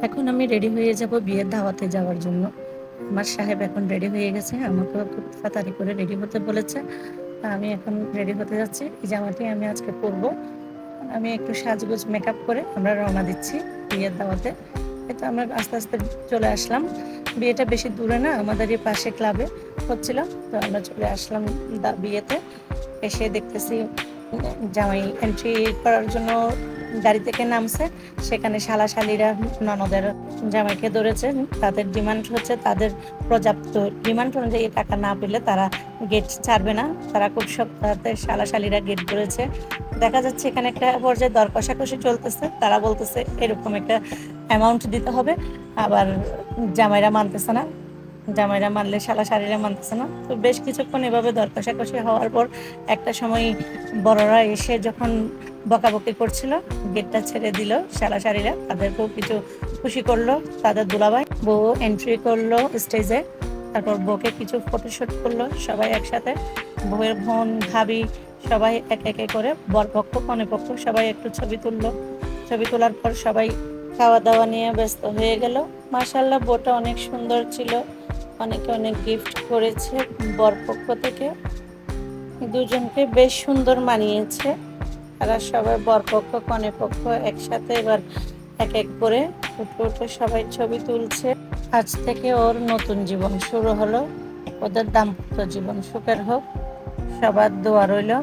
এখন আমি রেডি হয়ে যাব বিয়ের দাওয়াতে যাওয়ার জন্য। আমার সাহেব এখন রেডি হয়ে গেছে। আমাকেও খুব তাড়াতাড়ি করে রেডি হতে বলেছে। আমি এখন রেডি হতে যাচ্ছি। এই জামাটি আমি আজকে পরবো। আমি একটু সাজগোজ মেকআপ করে আমরা রওনা দিচ্ছি বিয়ের দাওয়াতে। এই তো আমরা আস্তে, আস্তে চলে আসলাম। বিয়েটা বেশি দূরে না, আমাদের এই পাশে ক্লাবে হচ্ছিল। তো আমরা চলে আসলাম বিয়েতে। এসে দেখতেছি জামাই এন্ট্রি করার জন্য গাড়ি থেকে নামছে। সেখানে শালা-শালিরা ননদের জামাইকে ধরেছে। তাদের ডিমান্ড হচ্ছে তাদের পর্যাপ্ত ডিমান্ড অনুযায়ী টাকা না পেলে তারা গেট ছাড়বে না। তারা খুব সপ্তাহে শালা-শালিরা গেট ধরেছে। দেখা যাচ্ছে এখানে একটা পর্যায়ে দর কষাকষি চলতেছে। তারা বলতেছে এরকম একটা অ্যামাউন্ট দিতে হবে। আবার জামাইরা মানতেছে না। জামাইরা মানলে শালা-শালিরা মানতেছে না। তো বেশ কিছুক্ষণ এভাবে দর কষাকষি হওয়ার পর একটা সময় বড়রা এসে যখন বকাবকি করছিল, গেটটা ছেড়ে দিল শালা-শালিরা। তাদেরকেও কিছু খুশি করলো। তাদের দুলাভাই বউ এন্ট্রি করলো স্টেজে। তারপর বউকে কিছু ফটোশুট করলো সবাই একসাথে। বউয়ের বোন, ভাবি সবাই একে একে করে বরপক্ষ, কনেপক্ষ সবাই একটু ছবি তুললো। ছবি তোলার পর সবাই খাওয়া দাওয়া নিয়ে ব্যস্ত হয়ে গেল। মাশাআল্লাহ বউটা অনেক সুন্দর ছিল। অনেকে অনেক গিফট করেছে বরপক্ষ থেকে। দুজনকে বেশ সুন্দর মানিয়েছে। তারা সবাই বরপক্ষ কনেপক্ষ একসাথে এবার এক এক করে উঠে উঠে সবাই ছবি তুলছে। আজ থেকে ওর নতুন জীবন শুরু হলো। ওদের দাম্পত্য জীবন সুখের হোক, সবার দোয়া রইল।